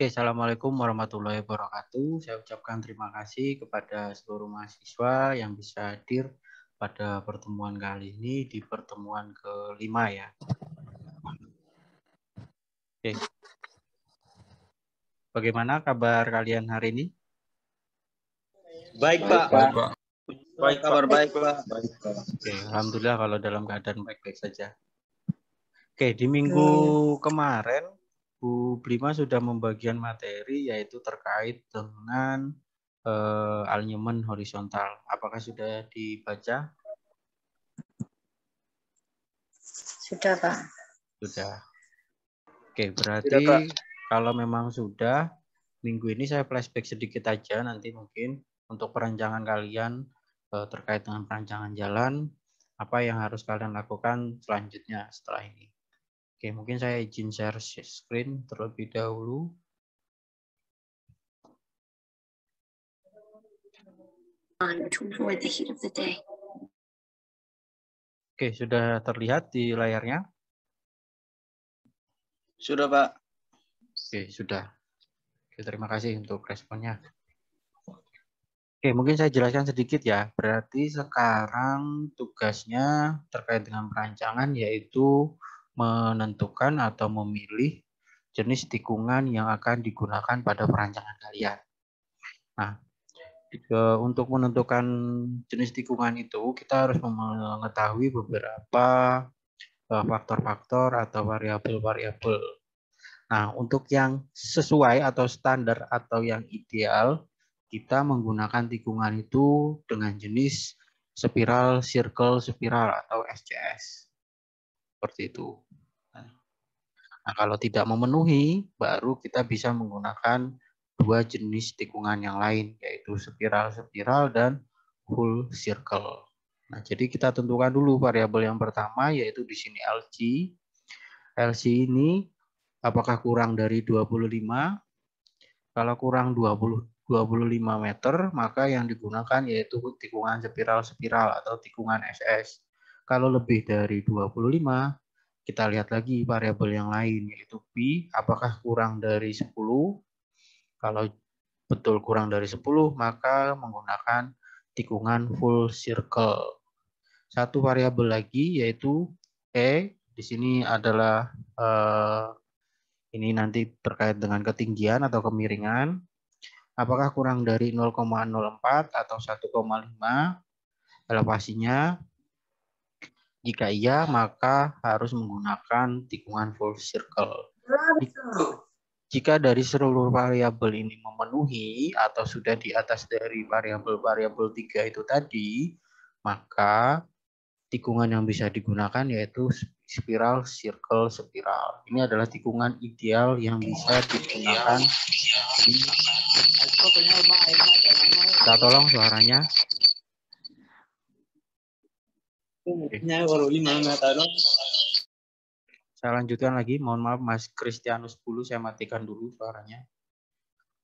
Oke, Assalamualaikum warahmatullahi wabarakatuh. Saya ucapkan terima kasih kepada seluruh mahasiswa yang bisa hadir pada pertemuan kali ini di pertemuan kelima ya. Oke. Bagaimana kabar kalian hari ini? Baik, Pak. Baik, kabar baik, Pak. Oke, alhamdulillah kalau dalam keadaan baik-baik saja. Oke, di minggu kemarin Bu Brima sudah membagikan materi yaitu terkait dengan alignment horizontal. Apakah sudah dibaca? Sudah, Pak. Sudah. Oke, berarti kalau memang sudah, minggu ini saya flashback sedikit aja nanti mungkin untuk perancangan kalian terkait dengan perancangan jalan, apa yang harus kalian lakukan selanjutnya setelah ini. Oke, mungkin saya izin share screen terlebih dahulu. Oke, sudah terlihat di layarnya? Sudah, Pak. Oke, sudah. Oke, terima kasih untuk responnya. Oke, mungkin saya jelaskan sedikit ya. Berarti sekarang tugasnya terkait dengan perancangan yaitu menentukan atau memilih jenis tikungan yang akan digunakan pada perancangan kalian. Nah, untuk menentukan jenis tikungan itu kita harus mengetahui beberapa faktor-faktor atau variabel-variabel. Nah, untuk yang sesuai atau standar atau yang ideal, kita menggunakan tikungan itu dengan jenis spiral, circle, spiral atau SCS. Seperti itu. Nah, kalau tidak memenuhi, baru kita bisa menggunakan dua jenis tikungan yang lain, yaitu spiral-spiral dan full circle. Nah, jadi kita tentukan dulu variabel yang pertama, yaitu di sini LC. LC ini apakah kurang dari 25? Kalau kurang 25 meter, maka yang digunakan yaitu tikungan spiral-spiral atau tikungan SS. Kalau lebih dari 25, kita lihat lagi variabel yang lain, yaitu P, apakah kurang dari 10? Kalau betul kurang dari 10, maka menggunakan tikungan full circle. Satu variabel lagi yaitu E, di sini adalah ini nanti terkait dengan ketinggian atau kemiringan. Apakah kurang dari 0,04 atau 1,5 elevasinya? Jika iya, maka harus menggunakan tikungan full circle. Jika dari seluruh variabel ini memenuhi atau sudah di atas dari variabel-variabel 3 itu tadi, maka tikungan yang bisa digunakan yaitu spiral, circle, spiral. Ini adalah tikungan ideal yang bisa digunakan. Kita tolong suaranya. Saya lanjutkan lagi. Mohon maaf Mas Kristianus dulu, saya matikan dulu suaranya.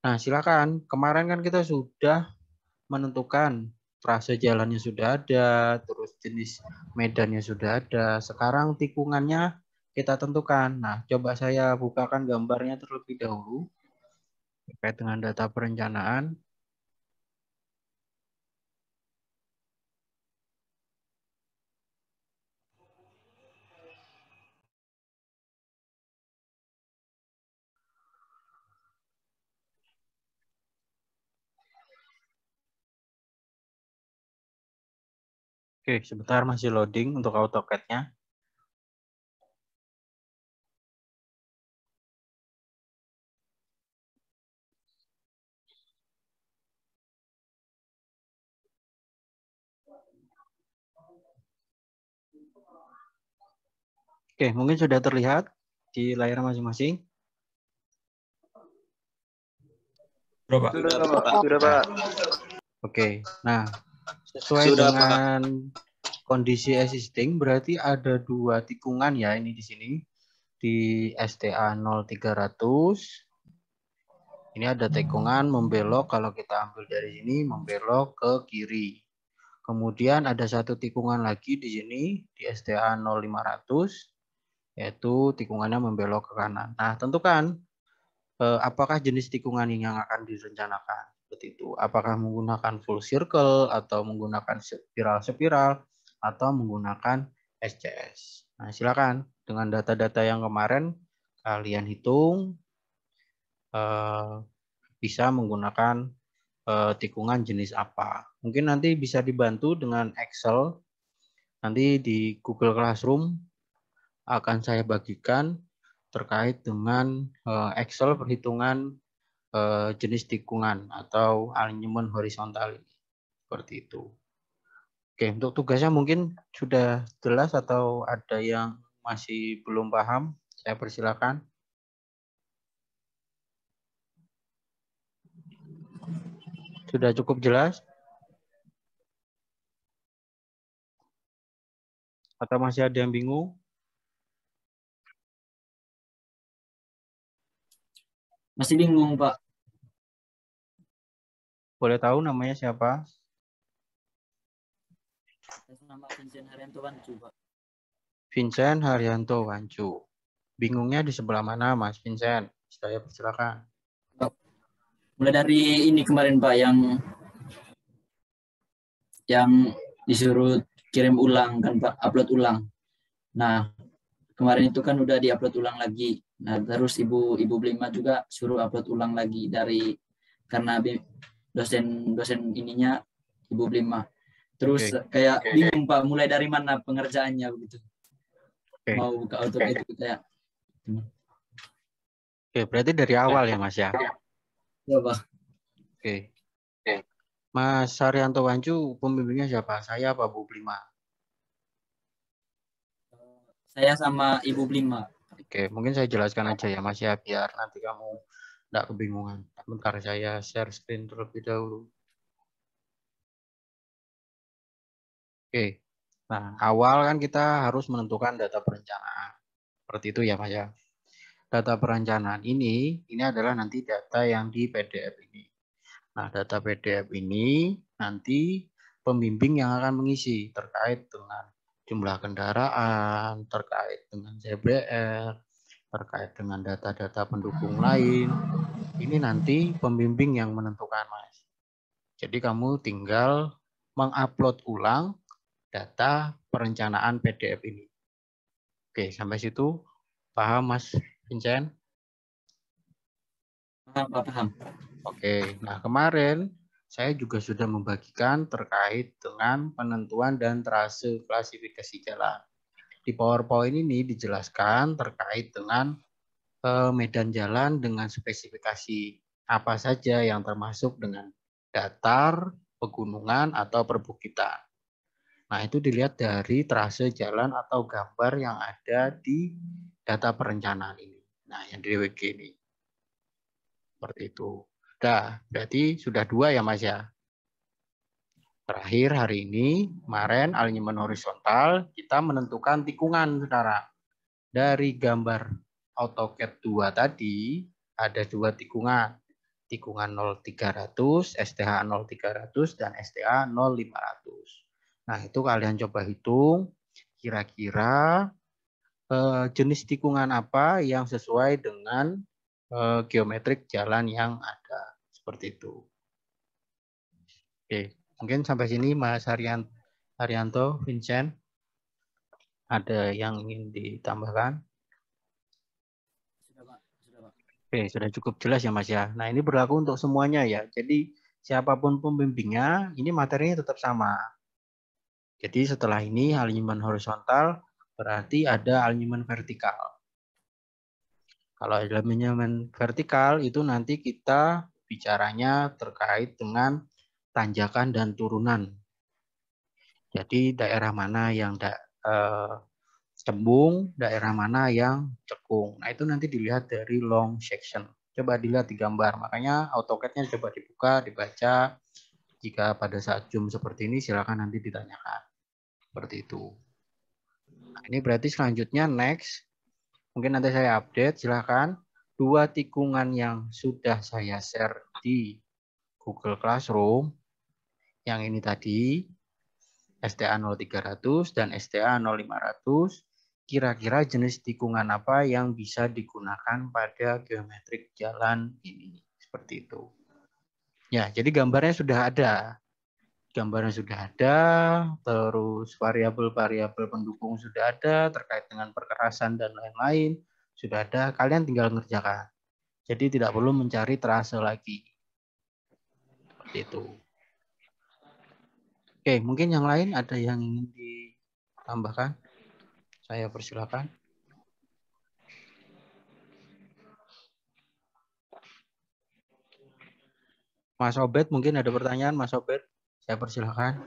Nah, silakan. Kemarin kan kita sudah menentukan trase jalannya sudah ada, terus jenis medannya sudah ada. Sekarang tikungannya kita tentukan. Nah, coba saya bukakan gambarnya terlebih dahulu terkait dengan data perencanaan. Oke, sebentar masih loading untuk AutoCAD-nya. Oke, mungkin sudah terlihat di layar masing-masing. Sudah, Pak. Oke, nah sesuai dengan kondisi existing berarti ada dua tikungan ya ini di sini di STA 0300. Ini ada tikungan membelok kalau kita ambil dari sini membelok ke kiri. Kemudian ada satu tikungan lagi di sini di STA 0500 yaitu tikungannya membelok ke kanan. Nah, tentukan apakah jenis tikungan yang akan direncanakan. Seperti itu. Apakah menggunakan full circle atau menggunakan spiral-spiral atau menggunakan SCS. Nah, silakan dengan data-data yang kemarin kalian hitung bisa menggunakan tikungan jenis apa. Mungkin nanti bisa dibantu dengan Excel. Nanti di Google Classroom akan saya bagikan terkait dengan Excel perhitungan jenis tikungan atau alignment horizontal ini. Seperti itu. Oke, untuk tugasnya mungkin sudah jelas atau ada yang masih belum paham? Saya persilakan. Sudah cukup jelas? Atau masih ada yang bingung? Masih bingung, Pak. Boleh tahu namanya siapa? Nama Vincent Haryanto Wancu, Pak. Vincent Haryanto Wancu. Bingungnya di sebelah mana, Mas Vincent? Saya persilakan. Mulai dari ini kemarin, Pak, yang disuruh kirim ulang kan, Pak, upload ulang. Nah, kemarin itu kan udah diupload ulang lagi. Nah, terus Ibu Blima juga suruh upload ulang lagi karena dosen ininya Ibu Blima. Terus kayak bingung, Pak, mulai dari mana pengerjaannya begitu. Mau ke AutoCAD itu kayak. Oke, berarti dari awal ya, Mas ya? Ya, Pak. Oke. Mas Haryanto Wancu, pembimbingnya siapa? Saya apa Bu Blima? Saya sama Ibu Blima. Oke, mungkin saya jelaskan aja ya, Mas ya, biar nanti kamu tidak kebingungan. Bentar, saya share screen terlebih dahulu. Oke, nah awal kan kita harus menentukan data perencanaan. Seperti itu ya, Mas ya. Data perencanaan ini adalah nanti data yang di PDF ini. Nah, data PDF ini nanti pembimbing yang akan mengisi terkait dengan jumlah kendaraan, terkait dengan CBR, terkait dengan data-data pendukung lain. Ini nanti pembimbing yang menentukan, Mas. Jadi kamu tinggal mengupload ulang data perencanaan PDF ini. Oke, sampai situ paham, Mas Vincent? Paham. Oke, nah kemarin saya juga sudah membagikan terkait dengan penentuan dan trase klasifikasi jalan. Di PowerPoint ini dijelaskan terkait dengan medan jalan dengan spesifikasi apa saja yang termasuk dengan datar, pegunungan, atau perbukitan. Nah, itu dilihat dari trase jalan atau gambar yang ada di data perencanaan ini. Nah, yang di DWG ini. Seperti itu. Nah, berarti sudah 2 ya, Mas ya. Terakhir hari ini, kemarin alignment horizontal, kita menentukan tikungan sekarang. Dari gambar AutoCAD 2 tadi, ada 2 tikungan. Tikungan 0300, STH 0300, dan STA 0500. Nah, itu kalian coba hitung, kira-kira jenis tikungan apa yang sesuai dengan geometrik jalan yang ada. Seperti itu. Oke, mungkin sampai sini Mas Haryanto, Vincent, ada yang ingin ditambahkan? Sudah, Pak. Oke, sudah cukup jelas ya Mas ya. Nah, ini berlaku untuk semuanya ya. Jadi siapapun pembimbingnya, ini materinya tetap sama. Jadi setelah ini alignment horizontal berarti ada alignment vertikal. Kalau alignment vertikal itu nanti kita bicaranya terkait dengan tanjakan dan turunan. Jadi daerah mana yang cembung, daerah mana yang cekung. Nah itu nanti dilihat dari long section. Coba dilihat di gambar. Makanya AutoCAD-nya coba dibuka, dibaca. Jika pada saat Zoom seperti ini silakan nanti ditanyakan. Seperti itu. Nah, ini berarti selanjutnya next. Mungkin nanti saya update, silakan. 2 tikungan yang sudah saya share di Google Classroom. Yang ini tadi, STA 0300 dan STA 0500. kira-kira jenis tikungan apa yang bisa digunakan pada geometrik jalan ini. Seperti itu. Ya, jadi gambarnya sudah ada. Gambarnya sudah ada, terus variabel-variabel pendukung sudah ada, terkait dengan perkerasan dan lain-lain, sudah ada. Kalian tinggal ngerjakan. Jadi tidak perlu mencari trase lagi. Seperti itu. Oke, mungkin yang lain ada yang ingin ditambahkan? Saya persilakan. Mas Obed, mungkin ada pertanyaan, Mas Obed? Saya persilakan.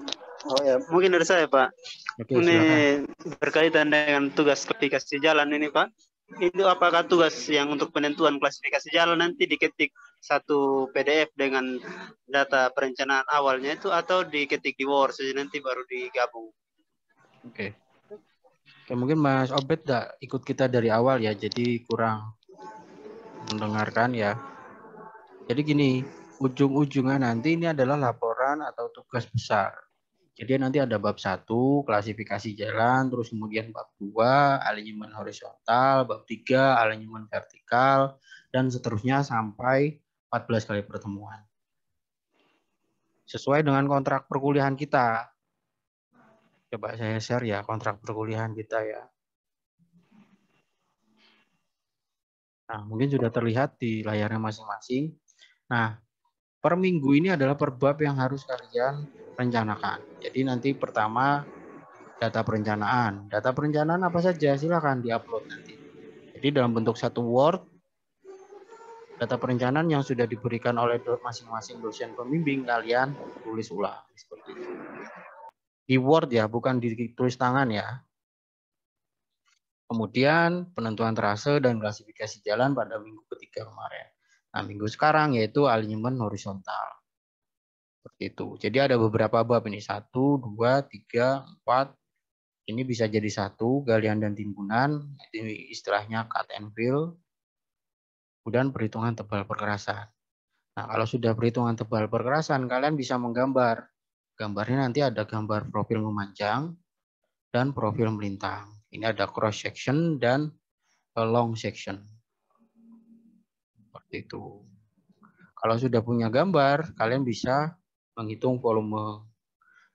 Oh ya, mungkin dari saya Pak. Oke, Ini silakan. berkaitan dengan tugas klasifikasi jalan ini Pak. Itu apakah tugas yang untuk penentuan klasifikasi jalan nanti diketik satu PDF dengan data perencanaan awalnya itu atau diketik di Word saja nanti baru digabung? Oke. Oke, mungkin Mas Obed tidak ikut kita dari awal ya, jadi kurang mendengarkan ya. Jadi gini, ujung-ujungnya nanti ini adalah laporan atau tugas besar. Jadi nanti ada bab 1, klasifikasi jalan, terus kemudian bab 2, alinyemen horizontal, bab 3, alinyemen vertikal, dan seterusnya sampai 14 kali pertemuan. Sesuai dengan kontrak perkuliahan kita. Coba saya share ya kontrak perkuliahan kita ya. Nah, mungkin sudah terlihat di layarnya masing-masing. Nah, per minggu ini adalah per bab yang harus kalian rencanakan. Jadi nanti pertama data perencanaan. Data perencanaan apa saja? Silakan diupload nanti. Jadi dalam bentuk satu Word, data perencanaan yang sudah diberikan oleh masing-masing dosen pembimbing kalian tulis ulang seperti itu. Di Word ya, bukan ditulis tangan ya. Kemudian penentuan trase dan klasifikasi jalan pada minggu ketiga kemarin. Nah, minggu sekarang yaitu alinyemen horizontal. Seperti itu. Jadi ada beberapa bab ini. 1, 2, 3, 4. Ini bisa jadi 1, galian dan timbunan. Ini istilahnya cut and fill. Kemudian perhitungan tebal perkerasan. Nah, kalau sudah perhitungan tebal perkerasan, kalian bisa menggambar. Gambarnya nanti ada gambar profil memanjang dan profil melintang. Ini ada cross section dan long section. Seperti itu. Kalau sudah punya gambar, kalian bisa menghitung volume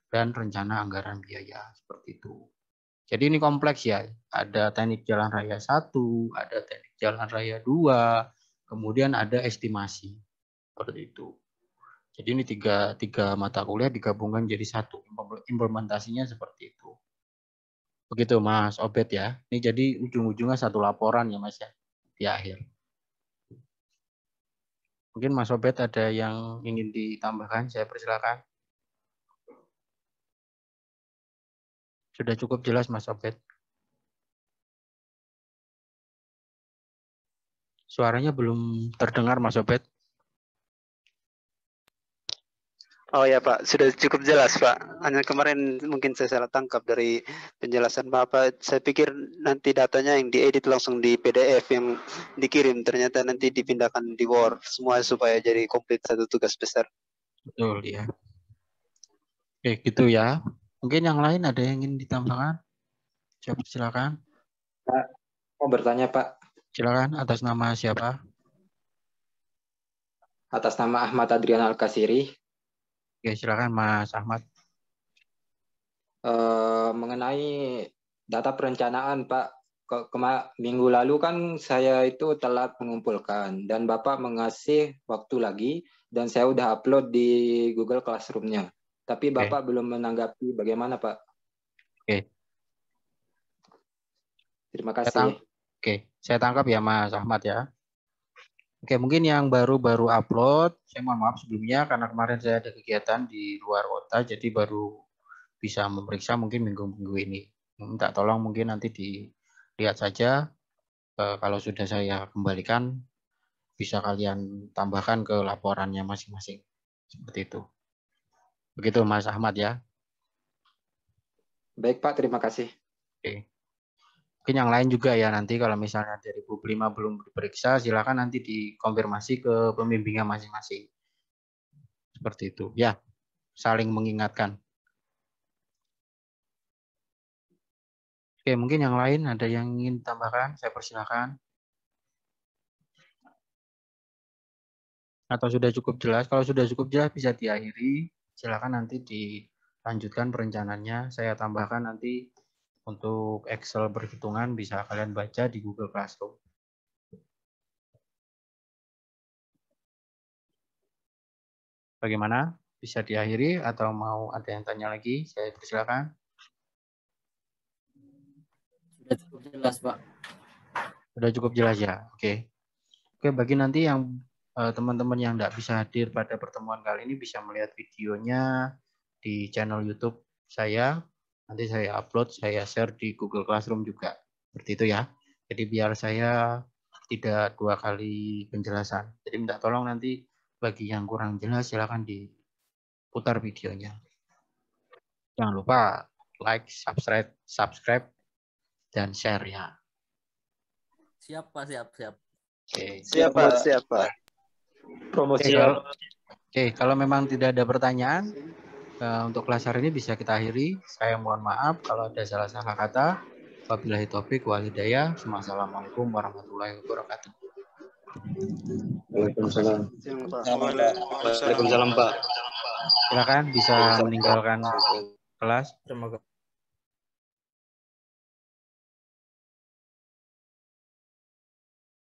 dan rencana anggaran biaya. Seperti itu. Jadi ini kompleks ya. Ada teknik jalan raya 1, ada teknik jalan raya 2, kemudian ada estimasi. Seperti itu. Jadi ini tiga mata kuliah digabungkan jadi satu. Implementasinya seperti itu. Begitu Mas Obed ya. Ini jadi ujung-ujungnya satu laporan ya Mas ya. Di akhir. Mungkin Mas Obed ada yang ingin ditambahkan, saya persilakan. Sudah cukup jelas Mas Obed. Suaranya belum terdengar Mas Obed. Oh ya Pak, sudah cukup jelas Pak. Hanya kemarin mungkin saya salah tangkap dari penjelasan Bapak. Saya pikir nanti datanya yang diedit langsung di PDF yang dikirim. Ternyata nanti dipindahkan di Word. Semua supaya jadi komplit satu tugas besar. Betul ya. Oke gitu ya. Mungkin yang lain ada yang ingin ditambahkan? Saya persilakan. Pak, mau bertanya Pak. Silakan, atas nama siapa? Atas nama Ahmad Adrian Al-Kasiri. Oke, silakan Mas Ahmad. Mengenai data perencanaan Pak, minggu lalu kan saya itu telat mengumpulkan dan Bapak mengasih waktu lagi dan saya udah upload di Google Classroom-nya. Tapi Bapak belum menanggapi, bagaimana Pak? Oke. Terima kasih. Oke, saya tangkap ya Mas Ahmad ya. Oke, mungkin yang baru-baru upload, saya mohon maaf sebelumnya karena kemarin saya ada kegiatan di luar kota, jadi baru bisa memeriksa mungkin minggu-minggu ini. Minta tolong mungkin nanti dilihat saja, kalau sudah saya kembalikan, bisa kalian tambahkan ke laporannya masing-masing. Seperti itu. Begitu Mas Ahmad ya. Baik Pak, terima kasih. Oke. Mungkin yang lain juga ya nanti kalau misalnya dari bab 5 belum diperiksa, silakan nanti dikonfirmasi ke pembimbingnya masing-masing. Seperti itu. Ya, saling mengingatkan. Oke, Oke, mungkin yang lain ada yang ingin tambahkan, saya persilakan. Atau sudah cukup jelas? Kalau sudah cukup jelas bisa diakhiri. Silakan nanti dilanjutkan perencanaannya. Saya tambahkan nanti untuk Excel perhitungan bisa kalian baca di Google Classroom. Bagaimana? Bisa diakhiri atau mau ada yang tanya lagi? Saya persilakan. Sudah cukup jelas, Pak. Sudah cukup jelas ya? Oke. Oke, bagi nanti yang teman-teman yang tidak bisa hadir pada pertemuan kali ini bisa melihat videonya di channel YouTube saya. Nanti saya upload, saya share di Google Classroom juga. Seperti itu ya. Jadi biar saya tidak 2 kali penjelasan. Jadi minta tolong nanti bagi yang kurang jelas silakan diputar videonya. Jangan lupa like, subscribe, dan share ya. Siap, Pak, siap. Oke. Siapa? Promosi. Kalau memang tidak ada pertanyaan untuk kelas hari ini bisa kita akhiri. Saya mohon maaf kalau ada salah-salah kata. Wabillahi taufik wal hidayah. Wassalamualaikum warahmatullahi wabarakatuh. Waalaikumsalam. Waalaikumsalam, Pak. Silakan bisa meninggalkan kelas. Terima kasih.